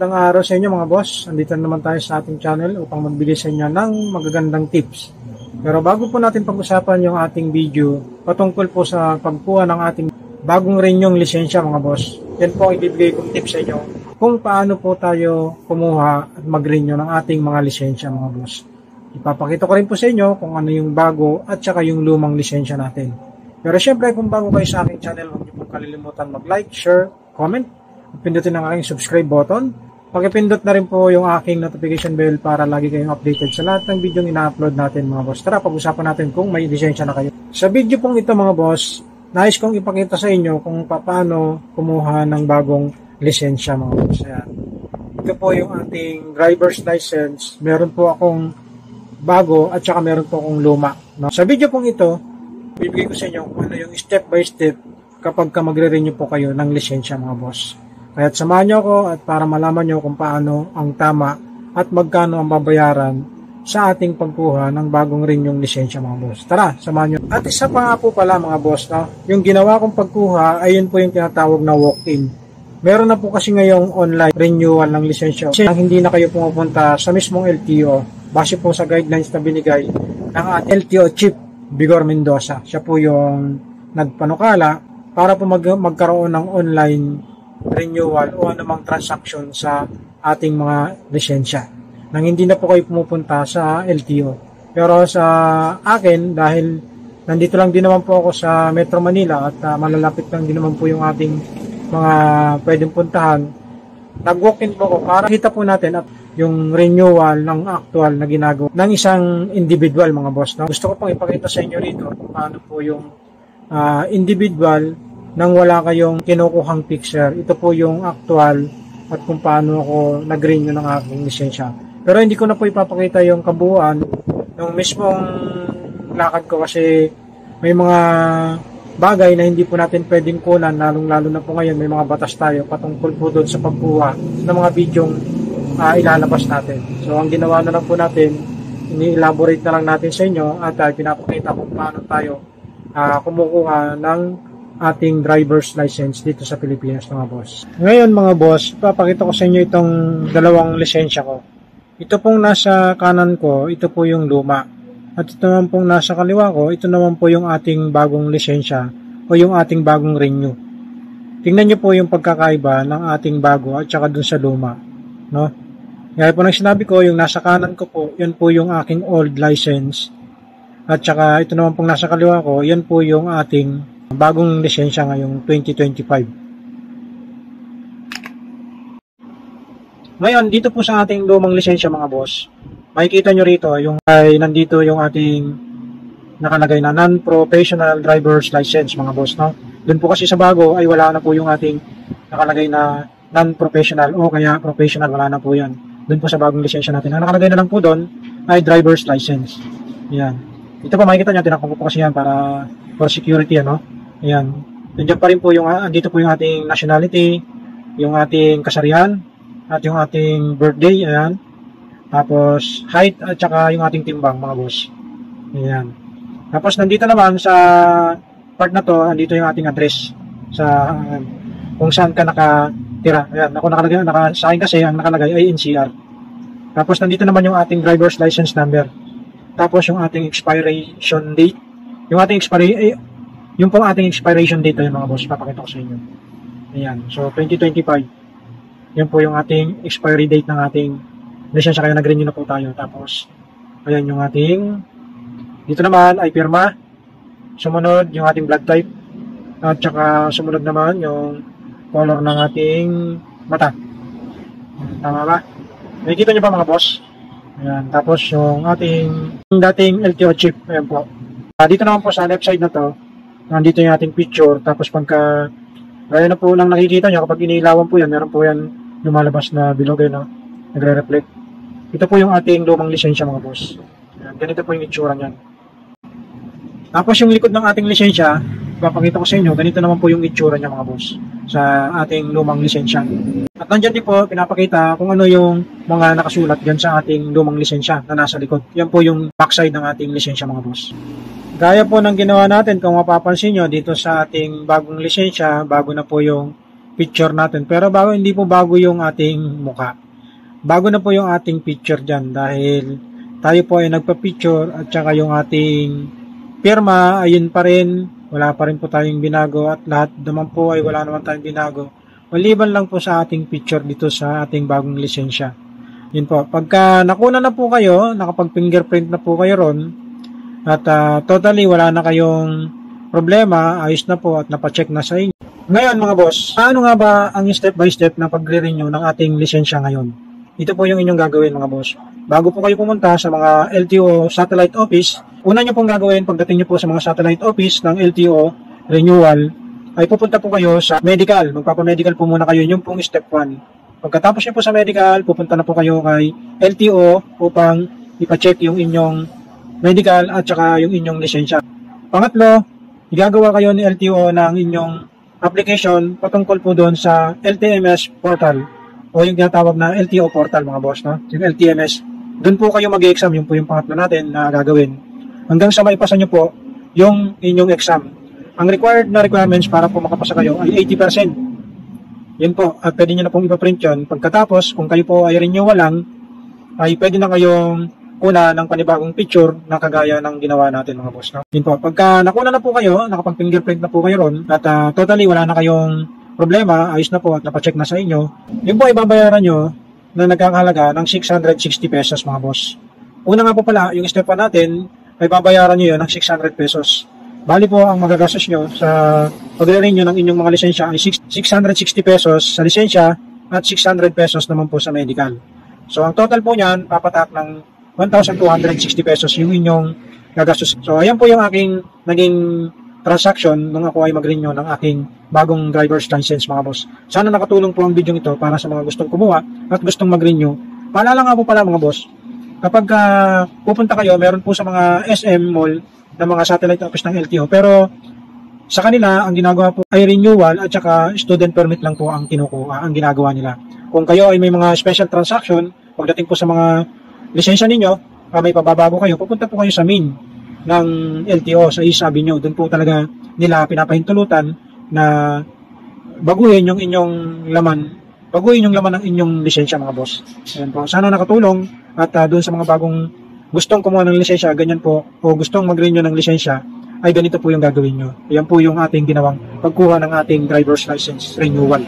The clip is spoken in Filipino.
Magandang araw sa inyo mga boss. Andito naman tayo sa ating channel upang magbigay sa inyo ng magagandang tips. Pero bago po natin pag-usapan yung ating video patungkol po sa pagkuha ng ating bagong renyong lisensya mga boss, yan po ang ibibigay kong tips sa inyo kung paano po tayo kumuha at mag-renew ng ating mga lisensya mga boss. Ipapakita ko rin po sa inyo kung ano yung bago at saka yung lumang lisensya natin. Pero syempre kung bago kayo sa aking channel, huwag niyo pong kalilimutan mag-like, share, comment, pindutin ang aking subscribe button. Pakipindot na rin po yung aking notification bell para lagi kayong updated sa lahat ng video ina-upload natin mga boss. Tara, pag-usapan natin kung may lisensya na kayo. Sa video pong ito mga boss, nais kong ipakita sa inyo kung paano kumuha ng bagong lisensya mga boss. Ayan. Ito po yung ating driver's license. Meron po akong bago at saka meron po akong luma. No? Sa video pong ito, bibigay ko sa inyo kung ano yung step by step kapag ka magre-renew po kayo ng lisensya mga boss. Kaya't samahan nyo ako at para malaman nyo kung paano ang tama at magkano ang babayaran sa ating pagkuha ng bagong renyong lisensya mga boss. Tara, samahan nyo. At isa pa nga po pala mga boss, no? Yung ginawa kong pagkuha ay yun po yung tinatawag na walk-in. Meron na po kasi ngayong online renewal ng lisensya. Kasi hindi na kayo pumupunta sa mismong LTO base po sa guidelines na binigay ng LTO Chief Vigor Mendoza. Siya po yung nagpanukala para po magkaroon ng online renewal o anumang transaction sa ating mga lisensya nang hindi na po kayo pumupunta sa LTO. Pero sa akin, dahil nandito lang din naman po ako sa Metro Manila at malalapit lang din naman po yung ating mga pwedeng puntahan, nag-walk-in po ako para kita po natin at yung renewal ng actual na ginagawa ng isang individual mga boss. No? Gusto ko pong ipakita sa inyo rito kung paano po yung individual nang wala kayong kinukuhang picture. Ito po yung actual at kung paano ako nag-renew ng aking lisensya. Pero hindi ko na po ipapakita yung kabuuan ng mismong lakad ko kasi may mga bagay na hindi po natin pwedeng kunan, lalong-lalo na po ngayon may mga batas tayo patungkol po doon sa pagkuha ng mga bidyong ilalabas natin. So ang ginawa na lang po natin, ini-elaborate na lang natin sa inyo at pinapakita kung paano tayo kumukuha ng ating driver's license dito sa Pilipinas mga boss. Ngayon mga boss, papakita ko sa inyo itong dalawang lisensya ko. Ito pong nasa kanan ko, ito po yung luma. At ito naman pong nasa kaliwa ko, ito naman po yung ating bagong lisensya o yung ating bagong renew. Tingnan nyo po yung pagkakaiba ng ating bago at saka dun sa luma. No? Gaya po ng sinabi ko, yung nasa kanan ko po, yan po yung aking old license. At saka ito naman pong nasa kaliwa ko, yan po yung ating bagong lisensya ngayong 2025. Ngayon, dito po sa ating lumang lisensya mga boss, makikita nyo rito, yung ay nandito yung ating nakalagay na non-professional driver's license mga boss. No? Doon po kasi sa bago ay wala na po yung ating nakalagay na non-professional o kaya professional, wala na po yan. Doon po sa bagong lisensya natin. Ang nakalagay na lang po doon ay driver's license. Yan. Ito po makikita nyo, tinakong ko po kasi yan para for security, ano? Ayan. Nandiyan pa rin po yung, andito po yung ating nationality, yung ating kasarihan, at yung ating birthday, ayan. Tapos, height, at saka yung ating timbang, mga boss. Ayan. Tapos, nandito naman sa part na to, andito yung ating address sa kung saan ka nakatira. Ayan. Ako nakalagay, sa akin kasi, ang nakalagay ay NCR. Tapos, nandito naman yung ating driver's license number. Tapos, yung ating expiration date. Yung ating yung pong ating expiration date yung mga boss, papakita ko sa inyo. Ayan. So, 2025. Yan po yung ating expiry date ng ating lisensya, kaya nag-renew na po tayo. Tapos, ayan yung ating, dito naman ay pirma. Sumunod yung ating blood type. At saka sumunod naman yung color ng ating mata. Tama ba? Nakikita nyo ba mga boss? Ayan. Tapos yung ating dating LTO chip. Ayan po. Dito naman po sa left side na to, nandito yung ating picture. Tapos pagka, gaya na po lang nakikita nyo, kapag inilawan po yan, meron po yan lumalabas na bilog, no? Nagre-reflect. Ito po yung ating lumang lisensya mga boss. Ayan, ganito po yung itsura nyan. Tapos yung likod ng ating lisensya, papakita ko sa inyo, ganito naman po yung itsura niya mga boss sa ating lumang lisensya. At nandyan din po, pinapakita kung ano yung mga nakasulat dyan sa ating lumang lisensya na nasa likod. Yan po yung backside ng ating lisensya mga boss. Gaya po ng ginawa natin, kung mapapansin nyo, dito sa ating bagong lisensya, bago na po yung picture natin. Pero hindi po bago yung ating muka. Bago na po yung ating picture dyan dahil tayo po ay nagpa-picture at saka yung ating pirma, ayun pa rin. Wala pa rin po tayong binago at lahat naman po ay wala naman tayong binago. Maliban lang po sa ating picture dito sa ating bagong lisensya. Yun po. Pagka nakuna na po kayo, nakapag-fingerprint na po kayo ron, at totally wala na kayong problema, ayos na po at napacheck na sa inyo. Ngayon mga boss, paano nga ba ang step by step na pagre-renew ng ating lisensya ngayon? Ito po yung inyong gagawin mga boss. Bago po kayo pumunta sa mga LTO satellite office, una nyo pong gagawin pagdating nyo po sa mga satellite office ng LTO renewal, ay pupunta po kayo sa medical. Magpapamedical po muna kayo, yung pong step 1. Pagkatapos nyo po sa medical, pupunta na po kayo kay LTO upang ipacheck yung inyong medical at saka yung inyong lisensya. Pangatlo, igagawa kayo ni LTO ng inyong application patungkol po doon sa LTMS portal o yung tinatawag na LTO portal mga boss, no? Yung LTMS. Doon po kayo mag-exam, yung po yung pangatlo natin na gagawin. Hanggang sa maipasa nyo po yung inyong exam. Ang required na requirements para po makapasa kayo ay 80%. Yun po, at pwede nyo na pong ipaprint yun. Pagkatapos, kung kayo po ay renewal lang, ay pwede na kayong kuna ng panibagong picture na kagaya ng ginawa natin mga boss. No? Yun po, pagka nakuna na po kayo, nakapag-fingerprint na po kayo ron, at totally wala na kayong problema, ayos na po at napacheck na sa inyo, yun po ay babayaran nyo na nagkakahalaga ng 660 pesos mga boss. Una nga po pala, yung step 1 natin, ay babayaran nyo yun ng 600 pesos. Bali po ang magagastos nyo sa pagre-renew ng inyong mga lisensya ay 660 pesos sa lisensya at 600 pesos naman po sa medical. So ang total po niyan, papatak ng 1,260 pesos yung inyong gagastos. So, ayan po yung aking naging transaction nung ako ay mag-renew ng aking bagong driver's license mga boss. Sana nakatulong po ang video ito para sa mga gustong kumuha at gustong mag-renew. Paalala nga po pala mga boss, kapag pupunta kayo, meron po sa mga SM mall na mga satellite office ng LTO. Pero sa kanila, ang ginagawa po ay renewal at saka student permit lang po ang kinukuha, ang ginagawa nila. Kung kayo ay may mga special transaction, pagdating po sa mga lisensya ninyo, may pababago kayo, pupunta po kayo sa main ng LTO sa East Avenue. Doon po talaga nila pinapahintulutan na baguhin yung inyong laman, ng inyong lisensya mga boss. Ayan po. Sana nakatulong at doon sa mga bagong gustong kumuha ng lisensya, ganyan po, o gustong mag-renew ng lisensya, ay ganito po yung gagawin nyo. Ayan po yung ating ginawang pagkuha ng ating driver's license renewal.